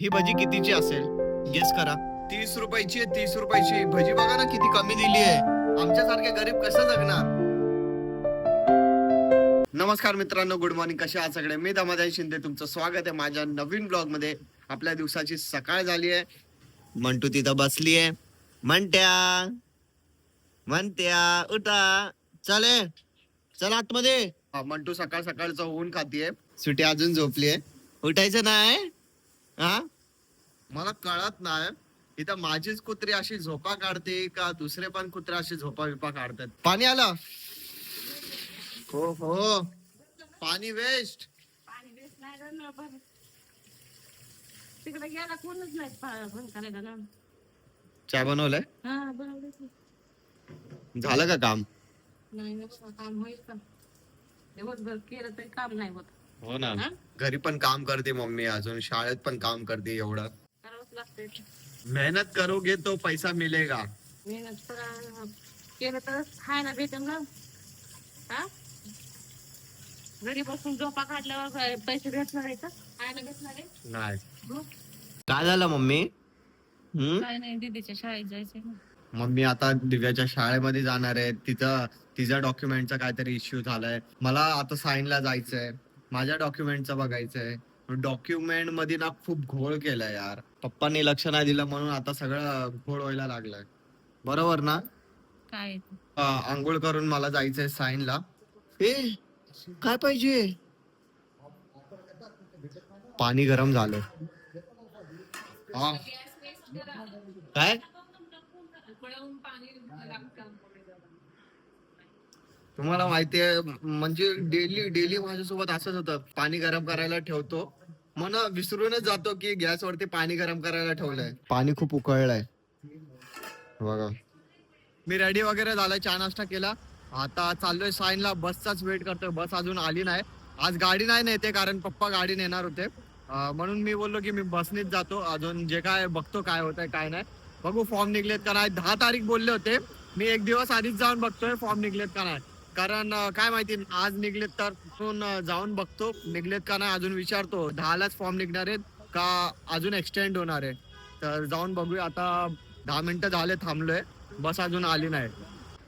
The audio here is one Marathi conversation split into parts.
ही भजी कितीची असेल? गेस करा. 30 रुपयाची आहे. 30 रुपयाची भजी बघा ना, किती कमी दिली आहे. आमच्यासारखे गरीब कसं जगणार? नमस्कार मित्रांनो, गुड मॉर्निंग. कसे आहात सगळे? मी दमादाई शिंदे, तुमचं स्वागत आहे माझ्या नवीन ब्लॉग मध्ये. आपल्या दिवसाची सकाळ झाली आहे. मंटू तिथं बसली आहे. म्हणत्या म्हणत्या उठा, चले चल आतमध्ये. मंटू सकाळ सकाळचं ऊन खातीये. सुटी अजून झोपली आहे. उठायचं नाही हा? मला कळत नाही इथं माझीच कुत्री अशी झोपा काढते का दुसरे पण कुत्रे अशी झोपा बिपा काढतात. पाणी आलं. हो हो, पाणी वेस्ट. पाणी वेस्ट नाही झालं बरं. तिकडे गेला कोणच नाही बंद करायला ना. चहा बनवलंय? हा बनवलं की. झालं का काम? नाही नुसतं काम होईल का? दिवसभर केलं तरी काम नाही होत. हो ना. हा? घरी पण काम करते मम्मी, अजून शाळेत पण काम करते. एवढं करावंच लागतंय. मेहनत करोगे तो पैसा मिलेगा. मेहनत केलं तर खायला भेटेल ना. हा घरी बसून झोपा काढल्यावर काय पैसे भेटणार आहे का? खायला भेटणार आहे? नाही. हो. काय झालं मम्मी? काय नाही, दीदीच्या शाळेत जायचंय ना. मम्मी आता दिव्याच्या शाळेमध्ये जाणार आहे. तिथं तिचा डॉक्युमेंटचा काहीतरी इश्यू झालाय. मला आता साईनला जायचंय. माझ्या डॉक्युमेंटचं बघायचंय. डॉक्युमेंट मध्ये ना खूप घोळ केलाय यार. पप्पांनी लक्ष नाही दिलं म्हणून आता सगळं घोळ व्हायला लागलाय. बरोबर ना? काय आंघोळ करून मला जायचंय साईनला. ए काय पाहिजे? पाणी गरम झालं. हा काय? तुम्हाला माहितीये म्हणजे डेली डेली माझ्यासोबत असंच होतं. पाणी गरम करायला ठेवतो, मग ना विसरूनच जातो की गॅसवरती पाणी गरम करायला ठेवलंय. पाणी खूप उकळलंय बघा. मी रेडी वगैरे झालाय, चहा नाश्ता केला. आता चाललोय साईनला. बसचाच वेट करतोय. बस अजून आली नाही. आज गाडी नाही नेते कारण पप्पा गाडी नेणार होते. म्हणून मी बोललो की मी बसनीच जातो. अजून जे काय बघतो काय होतंय काय नाही. बघू फॉर्म निघलेत का नाही. 10 तारीख बोलले होते. मी एक दिवस आधीच जाऊन बघतोय फॉर्म निघलेत का नाही. कारण काय माहिती आज निघलेत तर तिथून जाऊन बघतो. निघलेत का नाही अजून विचारतो. 10लाच फॉर्म निघणार आहेत का अजून एक्सटेंड होणार आहे. तर जाऊन बघूया. आता 10 मिनिटं झाले थांबलोय. बस अजून आली नाही.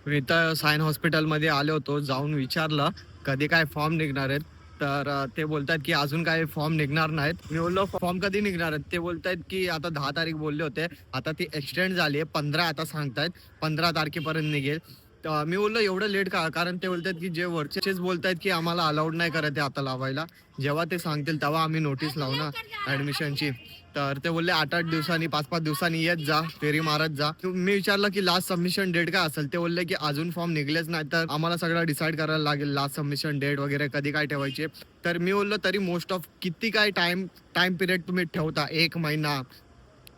मी इथं सायन हॉस्पिटलमध्ये आलो होतो. जाऊन विचारलं कधी काय फॉर्म निघणार आहेत. तर ते बोलतात की अजून काय फॉर्म निघणार नाहीत. मी बोललो फॉर्म कधी निघणार आहेत? ते बोलतायत की आता 10 तारीख बोलले होते. आता ती एक्सटेंड झाली आहे. 15 आता सांगतायत. 15 तारखेपर्यंत निघेल. मी बोललो एवढं लेट का? कारण ते बोलतात की जे वरचेच बोलतायत की आम्हाला अलाउड नाही करत आहे आता लावायला. जेव्हा ते सांगतील तेव्हा आम्ही नोटीस लावू ना ऍडमिशनची. तर ते बोलले 8-8 दिवसांनी 5-5 दिवसांनी येत जा, फेरी मारत जा. मी विचारलं की लास्ट सबमिशन डेट काय असेल? ते बोलले की अजून फॉर्म निघलेच नाही, तर आम्हाला सगळं डिसाईड करायला लागेल लास्ट सबमिशन डेट वगैरे कधी काय ठेवायची. तर मी बोललो तरी मोस्ट ऑफ किती काय टाइम पिरियड तुम्ही ठेवता? 1 महिना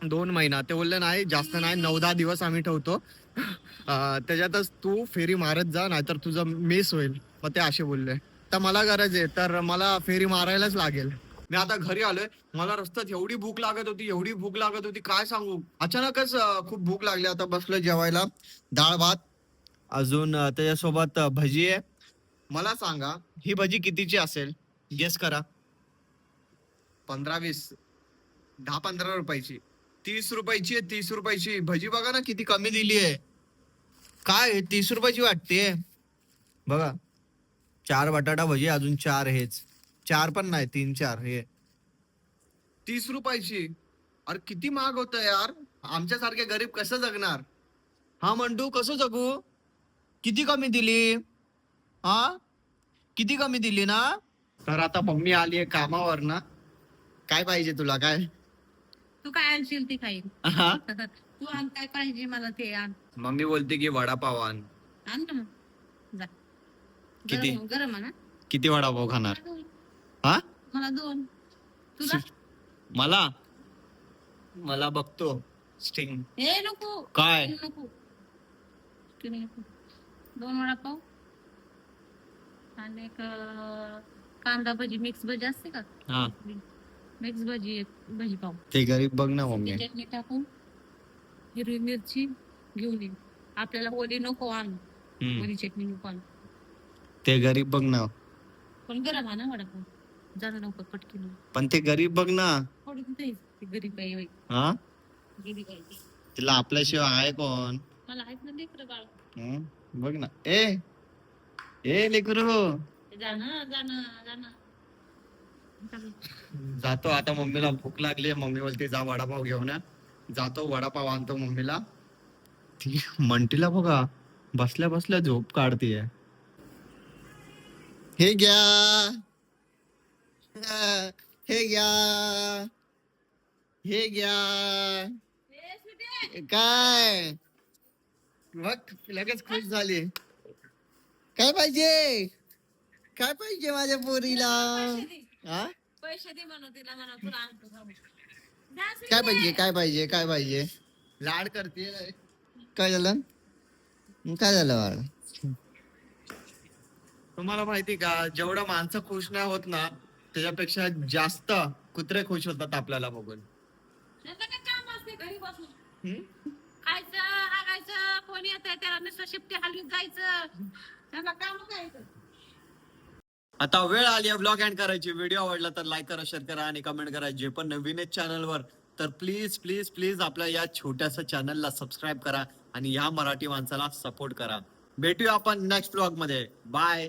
2 महिना? ते बोलले नाही जास्त नाही, 9-10 दिवस आम्ही ठेवतो. त्याच्यातच तू फेरी मारत जा नाहीतर तुझं मिस होईल. मग ते असे बोलले. तर मला गरज आहे तर मला फेरी मारायलाच लागेल. मी आता घरी आलोय. मला रस्त्यात एवढी भूक लागत होती काय सांगू. अचानकच खूप भूक लागली. आता बसलोय जेवायला. डाळ भात अजून त्याच्यासोबत भजी आहे. मला सांगा ही भजी कितीची असेल? गेस करा. 15-20, 10-15 रुपयाची. 30 रुपयाची आहे. 30 रुपयाची भजी बघा ना, किती कमी दिली आहे. काय 30 रुपयाची वाटते बघा. 4 बटाटा भजी अजून 4 हेच. 4 पण नाही, 3-4 हे. 30 रुपयाची. अरे किती महाग होत यार. आमच्यासारखे गरीब कसं जगणार? हा मंटू, कसं जगू? किती कमी दिली? हा किती कमी दिली ना. तर आता मम्मी आली आहे कामावर ना. काय पाहिजे तुला? काय तू काय आणशील ती खाईल. हा? तू आण काय पाहिजे मला ते आण. मम्मी बोलते की वडापाव आण. आण ना मग. जा. किती? गरम आहे ना. किती वडापाव खाणार? हा मला 2. तुला? मला मला बघतो स्टिंग. हे नको. काय? नको. 2 वडापाव आणि एक कांदा भजी, मिक्स भजी असते का? हा मिक्स भजी, भजी पाव. ते गरीब बघ ना मम्मी. चटणी टाकून हिरवी मिरची घेऊन ये. आपल्याला ओली नको आण. ओली चटणी नको आण. ते गरीब बघ ना. पण गरम आहे ना वडापाव. जाणं लवकर पटकीन. पण ते गरीब बघ ना. थोडी ते गरीब आहे बाई. हा गरीब आहे ती. तिला आपल्याशिवाय आहे कोण? मला आहेत ना लेकरं बाळ. बघ ना. ए लेकरू जाणं जाणं जाणं. जातो आता. मम्मीला भूक लागली. मम्मी बोलते जा वडापाव घेऊन या. जातो वडापाव आणतो मम्मीला. ती मंटीला बघा बसल्या बसल्या झोप काढतीये. हे घ्या हे घ्या हे घ्या. काय बघ लगेच खुश झाली. काय पाहिजे काय पाहिजे माझ्या पोरीला? हा पैसे दे म्हणून तिला म्हणा तुला आणतो. काय पाहिजे काय पाहिजे काय पाहिजे? लाड करते. काय झालं काय झालं बाळ? तुम्हाला माहिती का जेवढं माणसं खुश नाही होत ना त्याच्यापेक्षा जास्त कुत्रे खुश होतात आपल्याला बघून. त्यांचं काय काम असते घरी बसून खायचं हागायचं. कोणी येत त्याला नुसतं शिफ्टी हलवीत जायचं. त्यांना काम काय? आता वेळ आली आहे ब्लॉग एंड करायची. व्हिडिओ आवडला तर लाईक करा, शेअर करा आणि कमेंट करा. जे पण नवीन आहेत चॅनलवर तर प्लीज प्लीज प्लीज आपल्या या छोट्याशा चॅनलला सबस्क्राईब करा आणि या मराठी माणसाला सपोर्ट करा. भेटूया आपण नेक्स्ट ब्लॉग मध्ये. बाय.